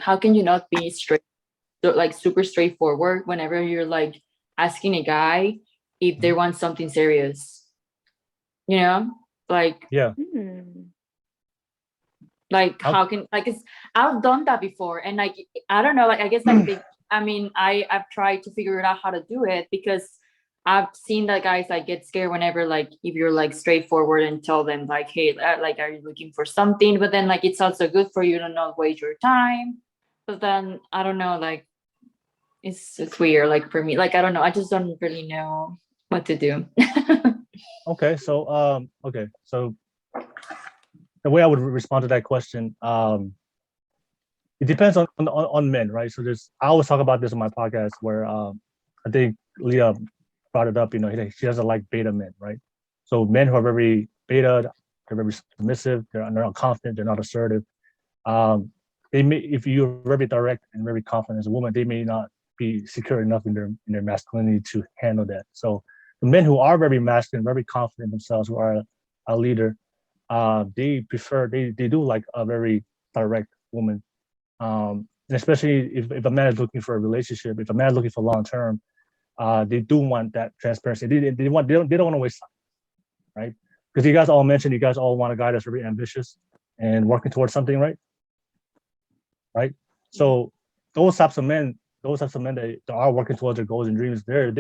how can you not be straight, like super straightforward whenever you're like asking a guy if they want something serious, you know? Like, Yeah. like How, how can, like, it's, I've done that before, and like I don't know, like I guess like they, I mean, I've tried to figure it out how to do it, because I've seen that guys like get scared whenever, like, if you're like straightforward and tell them like, hey, like, are you looking for something? But then like it's also good for you to not waste your time. But then I don't know, like it's weird. Like for me, like I don't know, I just don't really know what to do. okay. So the way I would respond to that question, it depends on men, right? So I always talk about this on my podcast where I think Leah brought it up. She doesn't like beta men, right? So men who are very beta, they're very submissive, they're not confident, they're not assertive. They may, if you're very direct and very confident as a woman, they may not be secure enough in their masculinity to handle that. So the men who are very masculine, very confident themselves, who are a leader, they do like a very direct woman. Especially if a man is looking for a relationship, if a man is looking for long term, they do want that transparency. They don't want to waste time, right? Because you guys all mentioned you guys all want a guy that's very ambitious and working towards something, right? Right. So those types of men that are working towards their goals and dreams, they're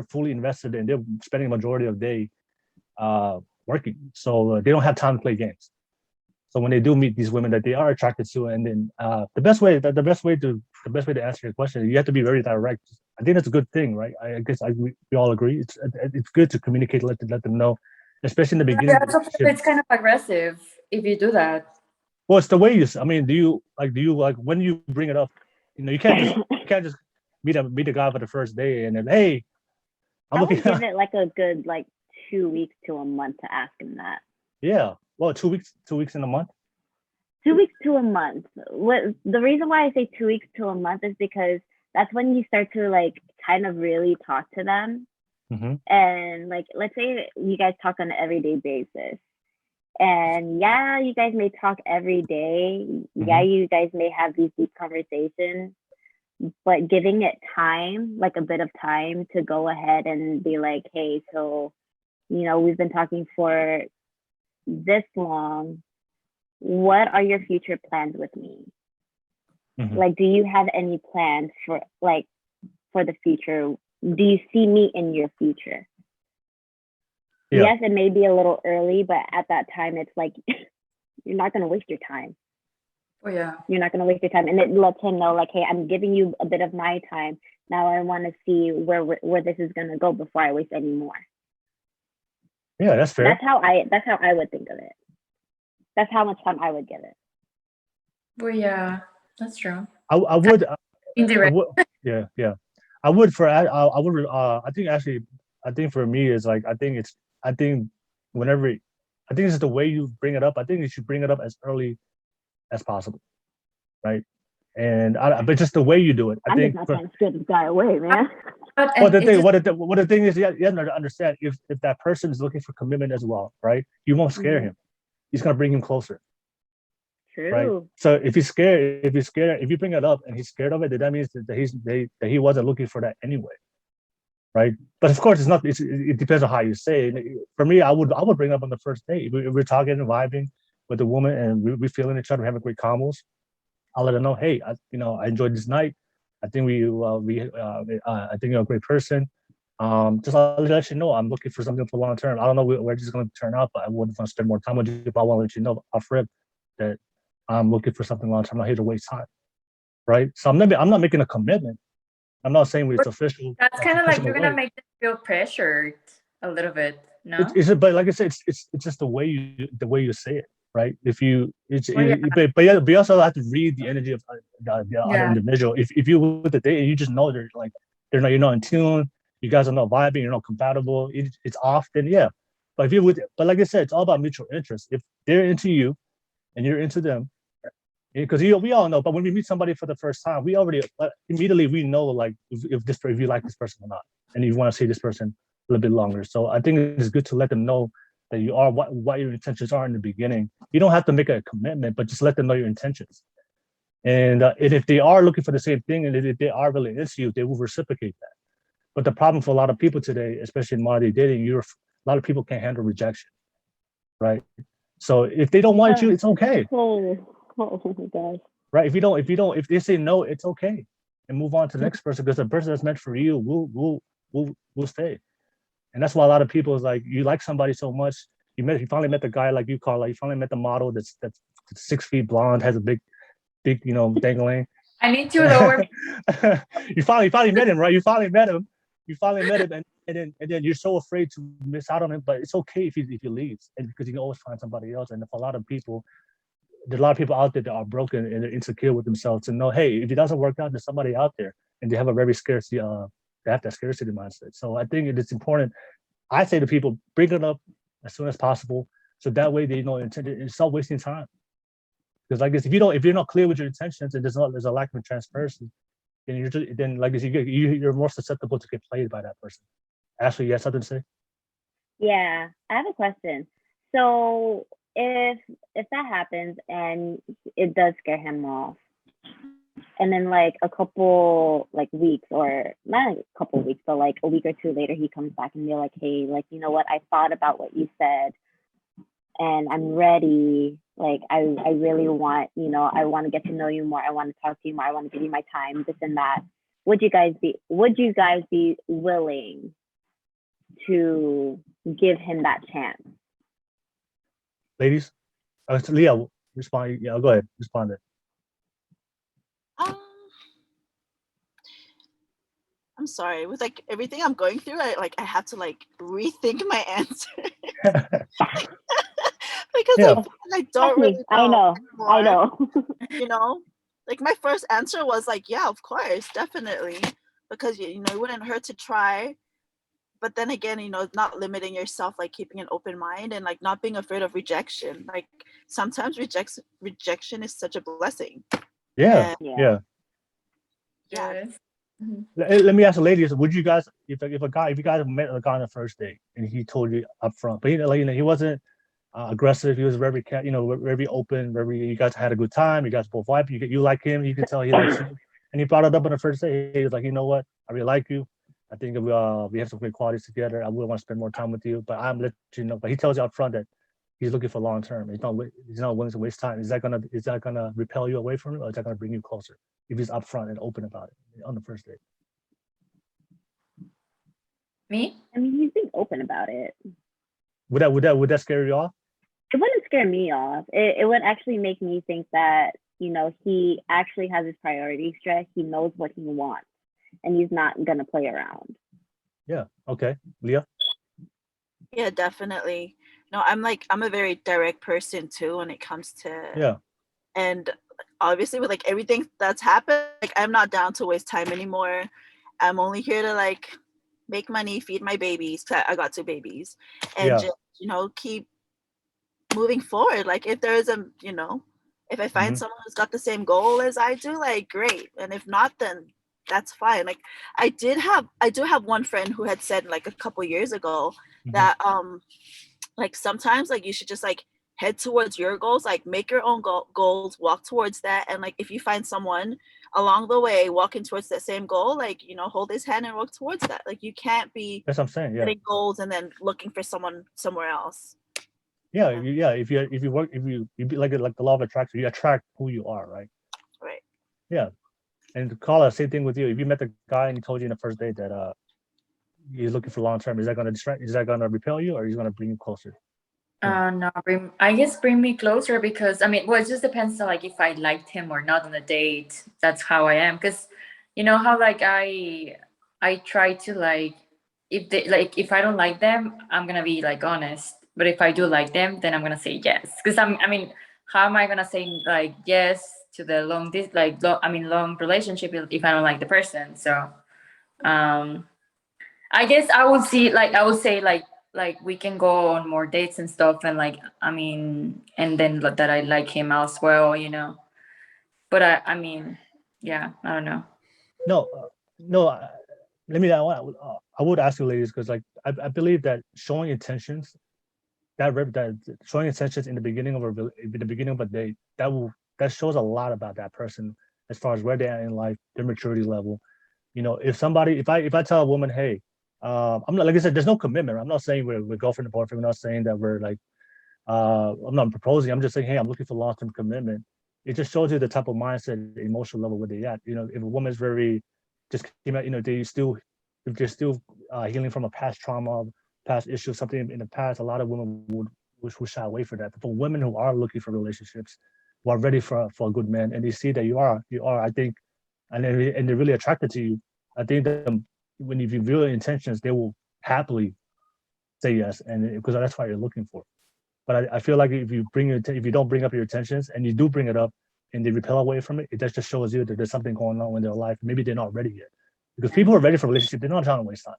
fully invested and they're spending a majority of the day working. So they don't have time to play games. So when they do meet these women that they are attracted to, and then the best way to answer your question, you have to be very direct. I think that's a good thing, right? I guess we all agree. It's good to communicate, let them know, especially in the beginning. Yeah, it's kind of aggressive if you do that. Well, it's the way you. I mean, do you like when you bring it up? You can't just meet a guy for the first day and then, hey, I'm looking. Give it like a good 2 weeks to a month to ask him that. Yeah. Well, 2 weeks in a month. 2 weeks to a month. The reason why I say 2 weeks to a month is because that's when you start to kind of really talk to them. Mm-hmm. And let's say you guys talk on an everyday basis. And yeah, you guys may talk every day. Mm-hmm. Yeah, you guys may have these deep conversations, but giving it time, a bit of time to go ahead and be like, hey, so, we've been talking for this long. What are your future plans with me? Mm-hmm. Do you have any plans for the future? Do you see me in your future? Yeah. Yes, it may be a little early, but at that time, it's you're not going to waste your time. Oh, yeah. You're not going to waste your time. And it lets him know, hey, I'm giving you a bit of my time. Now I want to see where this is going to go before I waste any more. Yeah, that's fair. That's how I would think of it. That's how much time I would give it. Well, yeah, that's true. I would. Indirect. Yeah. I would I think for me is I think it's the way you bring it up. I think you should bring it up as early as possible, right? And but just the way you do it, I'm think. Just not trying to scare this guy away, man. But the thing is, you have to understand if that person is looking for commitment as well, right? You won't scare him. He's gonna bring him closer. True. Right. So if he's scared, if you bring it up and he's scared of it, then that means that he wasn't looking for that anyway. Right. But of course, it's not. It depends on how you say it. For me, I would bring it up on the first date. If we're talking and vibing with the woman and we're feeling each other, having great combos, I'll let her know, hey, I enjoyed this night. I think I think you're a great person. Just I'll let you know I'm looking for something for long term. I don't know where this is going to turn out, but I wouldn't want to spend more time with you. But I want to let you know off rip that I'm looking for something long term. I'm not here to waste time, right? So I'm not making a commitment. I'm not saying it's official. That's kind of like you're gonna make them feel pressured a little bit, no? But like I said, it's just the way you say it, right? But you also have to read the energy of the other individual. If you with the date, you just know you're not in tune. You guys are not vibing. You're not compatible. It's off. Then yeah. But but like I said, it's all about mutual interest. If they're into you, and you're into them, because we all know. But when we meet somebody for the first time, we already immediately we know if you like this person or not, and you want to see this person a little bit longer. So I think it's good to let them know that you are, what your intentions are in the beginning. You don't have to make a commitment, but just let them know your intentions. And if they are looking for the same thing, and if they are really into you, they will reciprocate that. But the problem for a lot of people today, especially in modern day dating, a lot of people can't handle rejection, right? So if they don't want you, it's okay. Oh my gosh. Right? If they say no, it's okay, and move on to the next person, because the person that's meant for you will stay. And that's why a lot of people is like, you like somebody so much, you finally met the guy like you, Karla, you finally met the model that's 6 feet blonde, has a big, dangling. I need to lower. you finally met him, right? You finally met him, and then you're so afraid to miss out on him. But it's okay if he leaves, and because you can always find somebody else. And for a lot of people, there's a lot of people out there that are broken and they're insecure with themselves, to know, hey, if it doesn't work out, there's somebody out there, and they have a very scarcity. They have that scarcity mindset. So I think it's important. I say to people, bring it up as soon as possible, so that way they know and stop wasting time. Because like this, if you're not clear with your intentions, and there's a lack of transparency, then like this, you're more susceptible to get played by that person. Ashley, you have something to say? Yeah, I have a question. So if that happens and it does scare him off, and then like a couple weeks, or not a couple weeks, but like a week or two later, he comes back and you're like, hey, like, you know what, I thought about what you said, and I'm ready. Like, I really want, I want to get to know you more. I want to talk to you more. I want to give you my time, this and that. Would you guys be willing to give him that chance? Ladies, Leah, respond. Yeah, go ahead, respond it. I'm sorry, with like everything I'm going through, I have to like rethink my answer. Because I don't really know. I know. Like my first answer was like, yeah, of course, definitely, because it wouldn't hurt to try. But then again, not limiting yourself, like keeping an open mind, and like not being afraid of rejection. Like sometimes rejection is such a blessing. Yeah. Yes. Let me ask the ladies: would you guys, if you guys met a guy on the first date and he told you up front, but he wasn't aggressive, he was very very open, you guys had a good time, you guys both vibe, you like him, you can tell he likes you, and he brought it up on the first date. He was like, you know what, I really like you. I think we have some great qualities together. I would want to spend more time with you, but I'm letting you know. But he tells you up front that he's looking for long term. He's not willing to waste time. Is that gonna repel you away from him, or is that gonna bring you closer? If he's upfront and open about it on the first date. Me? I mean, he's being open about it. Would that scare you off? It wouldn't scare me off. It would actually make me think that, he actually has his priorities straight. He knows what he wants, and he's not gonna play around. Yeah. Okay. Leah? Yeah, definitely. No, I'm a very direct person too when it comes to and obviously with like everything that's happened, like I'm not down to waste time anymore. I'm only here to like make money, feed my babies. I got 2 babies, and just keep moving forward. Like if there is if I find someone who's got the same goal as I do, like great, and if not, then that's fine. Like I do have one friend who had said like a couple years ago that like sometimes like you should just like head towards your goals, like make your own goals, walk towards that, and like if you find someone along the way walking towards that same goal, like hold his hand and walk towards that. Like you can't be that's what I'm saying, setting goals and then looking for someone somewhere else. If you work, if you be like the law of attraction, you attract who you are, right? Right. Yeah. And Karla, same thing with you. If you met the guy and he told you in the first date that he's looking for long term, is that gonna repel you, or is it gonna bring you closer? No, bring me closer, because it just depends on like if I liked him or not on the date. That's how I am, because how like I try to like, if I don't like them, I'm gonna be like honest, but if I do like them, then I'm gonna say yes, because how am I gonna say like yes to the long relationship if I don't like the person? So I guess I would say we can go on more dates and stuff, and and then that I like him as well, but I don't know. No, I would ask you ladies, because like I believe that showing intentions that showing intentions in the beginning of a date, that shows a lot about that person as far as where they are in life, their maturity level. If I tell a woman, hey, I'm not, like I said, there's no commitment. I'm not saying we're girlfriend and boyfriend. We're not saying that we're like, I'm not proposing. I'm just saying, hey, I'm looking for long-term commitment. It just shows you the type of mindset, the emotional level where they at. If a woman's very just came out, if they're still healing from a past trauma, past issue, something in the past, a lot of women would shy away from that. But for women who are looking for relationships, who are ready for a good man, and they see that you are, I think, and they're really attracted to you, I think that when you reveal your intentions, they will happily say yes, and because that's what you're looking for. But I feel like if you don't bring up your intentions and you do bring it up and they repel away from it, it just shows you that there's something going on in their life. Maybe they're not ready yet. Because people who are ready for a relationship, they're not trying to waste time.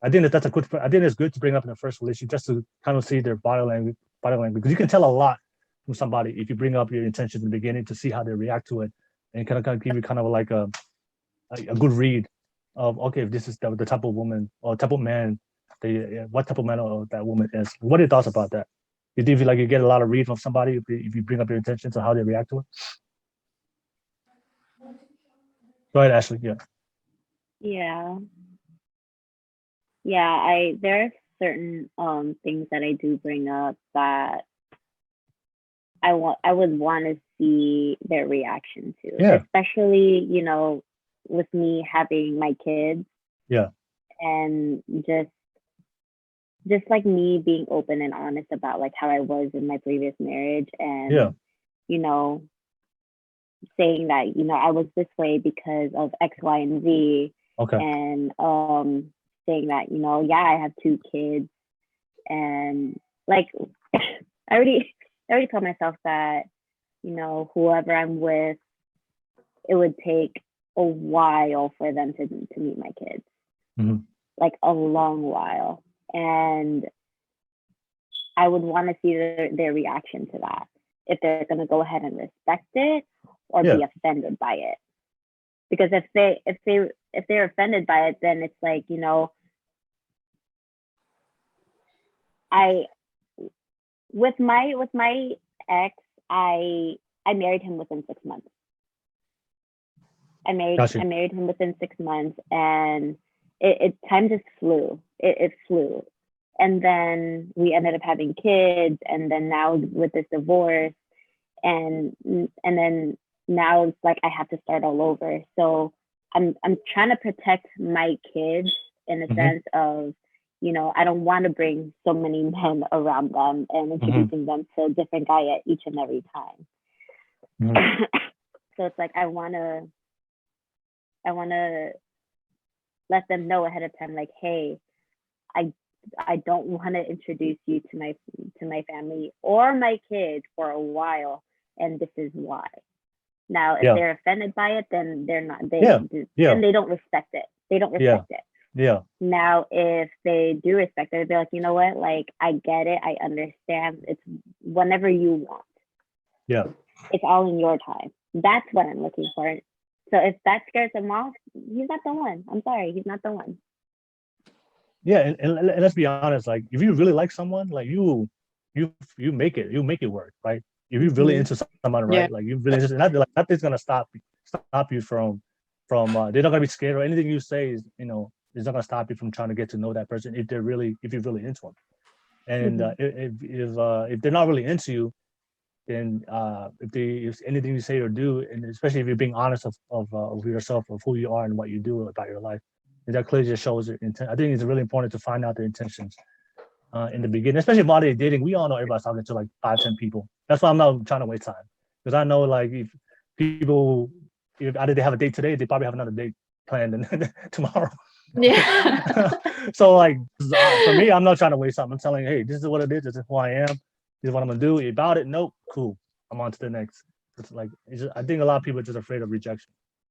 I think it's good to bring up in the first relationship just to kind of see their body language, because you can tell a lot from somebody if you bring up your intentions in the beginning to see how they react to it, and kind of give you kind of like a good read of, okay, if this is the type of woman or type of man, what type of man or that woman is. What are your thoughts about that? You feel like you get a lot of read from somebody if you bring up your intentions or how they react to it? Go ahead, Ashley. Yeah. There are certain things that I do bring up that I would want to see their reaction to. Yeah. Especially, with me having my kids. Yeah. And just like me being open and honest about like how I was in my previous marriage, and saying that I was this way because of X, Y, and Z. Okay. And saying that I have 2 kids, and like I already told myself that whoever I'm with, it would take a while for them to meet my kids. Mm-hmm. Like a long while. And I would want to see their reaction to that, if they're going to go ahead and respect it or be offended by it. Because if they're offended by it, then it's like, with my ex, I married him within 6 months. I married him within 6 months, and time just flew. It flew. And then we ended up having kids, and then now with this divorce, and then now it's like I have to start all over. So I'm trying to protect my kids in the sense of, I don't want to bring so many men around them and introducing them to a different guy at each and every time. So it's like I want to let them know ahead of time, like, hey, I don't want to introduce you to my family or my kids for a while, and this is why. Now, if they're offended by it, then they're not. Then they don't respect it. They don't respect it. Yeah. Now, if they do respect it, they'll be like, you know what? Like, I get it. I understand. It's whenever you want. Yeah. It's all in your time. That's what I'm looking for. So if that scares him off, he's not the one. I'm sorry, he's not the one. Yeah, and let's be honest. Like, if you really like someone, like you make it work, right? If you're really into someone, right? Like you really just nothing's gonna stop you from. They're not gonna be scared, or anything you say is it's not gonna stop you from trying to get to know that person if you're really into them. And if they're not really into you, then if anything you say or do, and especially if you're being honest of yourself, of who you are and what you do about your life, that clearly just shows your intent. I think it's really important to find out their intentions in the beginning, especially while they're dating. We all know everybody's talking to like 5-10 people. That's why I'm not trying to waste time, because I know like if either they have a date today, they probably have another date planned tomorrow. Yeah. So like for me, I'm not trying to waste time. I'm telling you, hey, this is what it is. This is who I am. This is what I'm gonna do. About it, nope, cool. I'm on to the next. It's like I think a lot of people are just afraid of rejection.